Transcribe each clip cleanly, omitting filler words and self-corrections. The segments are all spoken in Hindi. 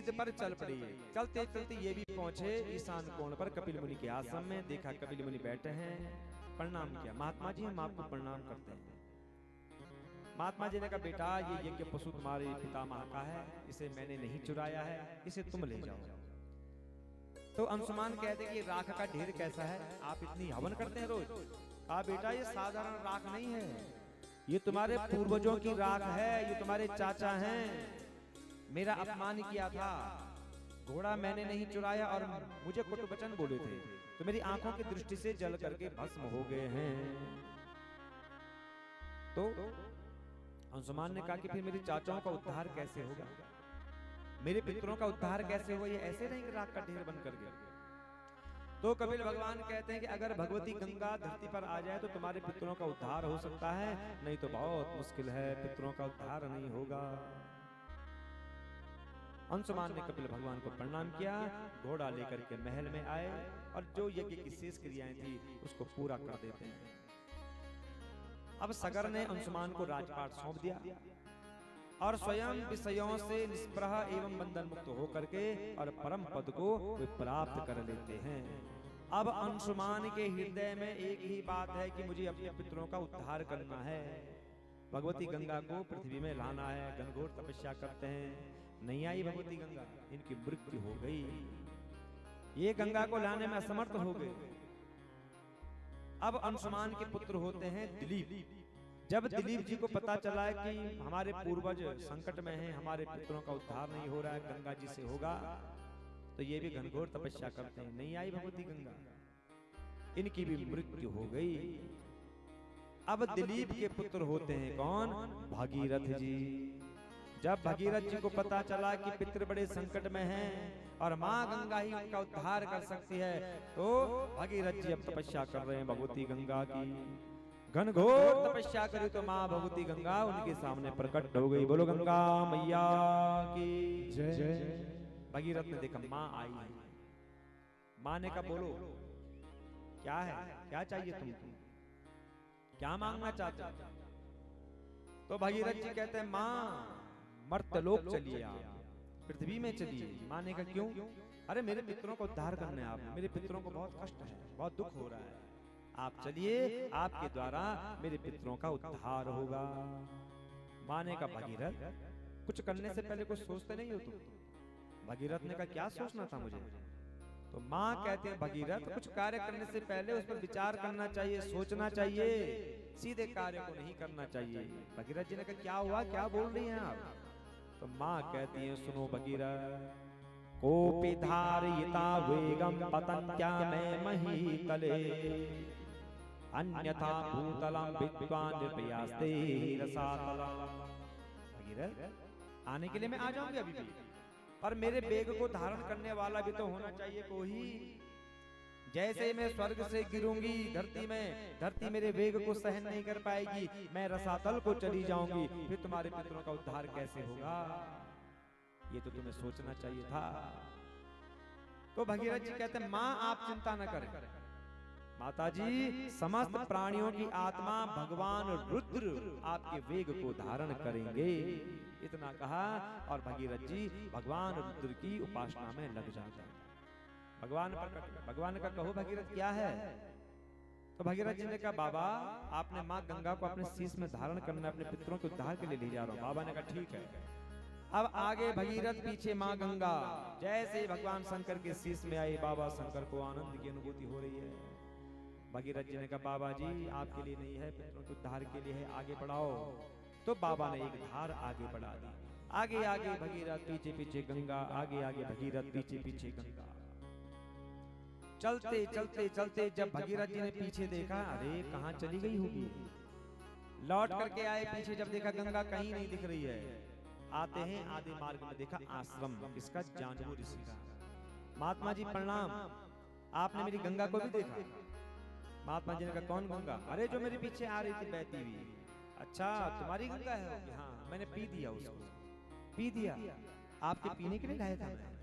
जीद पर चल पड़ी। चलते चलते ये भी पहुंचे ईशान कोण पर कपिल मुनि के आश्रम में। देखा कपिल मुनि बैठे हैं, प्रणाम किया। महात्मा जी हम आपको प्रणाम करते हैं। महात्मा जी ने कहा बेटा ये यज्ञ पशु तुम्हारे पितामह का है, इसे मैंने नहीं चुराया है, इसे तुम ले जाओ। तो अंशुमान कहते कि राख का ढेर कैसा है, आप इतनी हवन करते हैं रोज? कहा बेटा ये साधारण राख नहीं है, ये तुम्हारे पूर्वजों की राख है, ये तुम्हारे चाचा हैं, मेरा अपमान किया था, घोड़ा मैंने नहीं चुराया और मुझे कुट वचन बोले थे, तो मेरी आंखों की दृष्टि से जल करके भस्म हो गए हैं। तो अंशुमान ने कहा कि फिर मेरे चाचाओं का उद्धार कैसे होगा, मेरे पितरों का उद्धार कैसे होगा, ये ऐसे नहीं कि राख का ढेर बन कर गया। तो कपिल भगवान कहते हैं कि अगर भगवती गंगा धरती पर आ जाए तो तुम्हारे पितरों का उद्धार हो सकता है, नहीं तो बहुत मुश्किल है, पितरों का उद्धार नहीं होगा। अंशुमान ने कपिल भगवान को प्रणाम किया, घोड़ा लेकर के महल में आए और जो यज्ञ की शेष क्रियाएं थी उसको पूरा कर देते हैं। अब सगर ने अंशुमान को राजपाट सौंप दिया और स्वयं विषयों से निष्प्रह एवं बंधन मुक्त होकर के और परम पद को वे प्राप्त कर लेते हैं। अब अंशुमान के हृदय में एक ही बात है कि मुझे अपने पितरों का उद्धार करना है, भगवती गंगा को पृथ्वी में लाना है। घनघोर तपस्या करते हैं, नहीं आई भगवती गंगा, इनकी मृत्यु हो गई, ये गंगा को लाने में असमर्थ हो गए। अब अंशुमान के पुत्र होते हैं दिलीप। जब दिलीप जी को पता चला है कि हमारे पूर्वज संकट में हैं, हमारे पितरों का उद्धार नहीं हो रहा है, गंगा जी से होगा, तो ये भी घनघोर तपस्या करते हैं, नहीं आई भगवती गंगा, इनकी भी मृत्यु हो गई। अब दिलीप के पुत्र होते हैं कौन? भगीरथ जी। जब भगीरथ जी को पता चला कि पितृ बड़े संकट में हैं और माँ गंगा ही उनका उद्धार कर सकती है, तो भगीरथ जी अब तपस्या कर रहे हैं भगवती गंगा की। घनघोर तपस्या करी तो माँ भगवती गंगा उनके सामने प्रकट हो गई। बोलो गंगा मैया की जय। भगीरथ ने देखा माँ आई है। माँ ने कहा बोलो क्या है, क्या चाहिए तुमको, क्या मांगना चाहते हो? तो भगीरथ जी कहते हैं माँ मर्तलोक चलिए, आप पृथ्वी में चलिए। माँ ने कहा क्यों? अरे मेरे पितरों को उद्धार करने आप, मेरे पितरों को बहुत कष्ट है, बहुत दुख हो रहा है, आप चलिए, आपके द्वारा मेरे पितरों का उद्धार होगा। माँ ने कहा भगीरथ कुछ करने से पहले कुछ सोचते नहीं हो तुम? भगीरथ ने कहा क्या सोचना था मुझे? तो माँ कहते हैं भगीरथ कुछ कार्य करने से पहले उस पर विचार करना चाहिए, सोचना चाहिए, सीधे कार्य को नहीं करना चाहिए। भगीरथ जी ने कहा क्या हुआ, क्या बोल रही हैं आप? तो माँ कहती है सुनो भगीरथ, कोपि धारयिता वेगम पतन्त्या में मही तले, अन्यथा भूतलम विद्वान निर्भयास्ते रसातलम। भगीरथ आने के लिए मैं आ जाऊंगी अभी भी, पर मेरे वेग को धारण करने वाला भी तो होना चाहिए कोई। जैसे मैं स्वर्ग से गिरूंगी धरती में, धरती मेरे वेग को सहन नहीं कर पाएगी, मैं रसातल को चली जाऊंगी, फिर तुम्हारे पितरों का उद्धार कैसे होगा? ये तो तुम्हें सोचना चाहिए था। तो भगीरथ जी कहते हैं माँ आप चिंता न करें, माता जी समस्त प्राणियों की आत्मा भगवान रुद्र आपके वेग को धारण करेंगे। इतना कहा और भगीरथ जी भगवान रुद्र की उपासना में लग जाते हैं। भगवान प्रकट, भगवान का कहो भगीरथ क्या है? तो भगीरथ जी ने कहा बाबा आपने माँ गंगा को अपने शीश में धारण करना, अपने पितरों के उद्धार के लिए ले जा रहा हूँ। बाबा ने कहा ठीक है। अब आगे भगीरथ, पीछे माँ गंगा। जैसे भगवान शंकर के शीश में आए, बाबा शंकर को आनंद की अनुभूति हो रही है। भगीरथ जी ने कहा बाबा जी आपके लिए नहीं है, पितरों के उद्धार के लिए है, आगे बढ़ाओ। तो बाबा ने एक धार आगे बढ़ा दी। आगे आगे भगीरथ, पीछे पीछे गंगा, आगे आगे भगीरथ, पीछे पीछे गंगा। चलते चलते चलते जब भगीरथ जी ने पीछे देखा, अरे कहाँ चली गई होगी, लौट करके आए पीछे, जब देखा गंगा कहीं नहीं दिख रही है। आते हैं आधे मार्ग में देखा आश्रम किसका, जांजू ऋषि का। महात्मा जी प्रणाम, आपने मेरी गंगा को भी देखा? महात्मा जी ने कहा कौन गंगा? अरे जो मेरे पीछे आ रही थी बहती हुई। अच्छा तुम्हारी गंगा है? हाँ मैंने पी दिया उसको, पी दिया, आपके पीने के लिए लाया था मैं।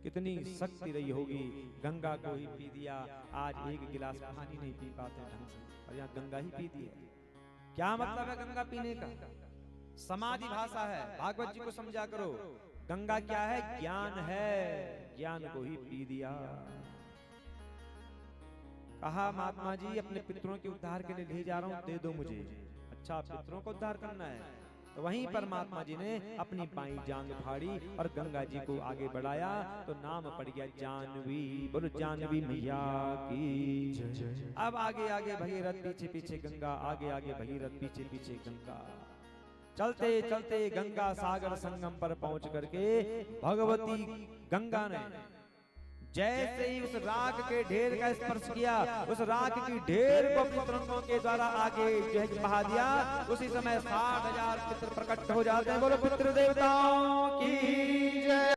कितनी शक्ति रही होगी, गंगा को ही पी दिया। आज एक गिलास पानी नहीं पी पाते ढंग से, और यहाँ गंगा ही पी दी है। क्या मतलब है गंगा पीने का? समाधि भाषा है, भागवत जी को समझा करो। गंगा क्या है? ज्ञान है, ज्ञान को ही पी दिया। कहा महात्मा जी अपने पितरों के उद्धार के लिए ले जा रहा हूं, दे दो मुझे। अच्छा पितरों को उद्धार करना है? तो वहीं पर महात्मा जी ने अपनी बाईं जांग फाड़ी और गंगा जी को आगे बढ़ाया, तो नाम पड़ गया जानवी। बोलो जानवी मैया की। अब आगे आगे भगीरथ, पीछे पीछे गंगा, आगे आगे भगीरथ, पीछे पीछे गंगा। चलते चलते गंगा सागर संगम पर पहुंच करके भगवती गंगा ने जैसे ही उस राख के ढेर का स्पर्श किया, उस राख की ढेर को अपने तरंगों के द्वारा आगे जो है बहा दिया। उसी समय 60,000 पितर प्रकट हो जाते हैं। बोलो पितृ देवताओं की जय।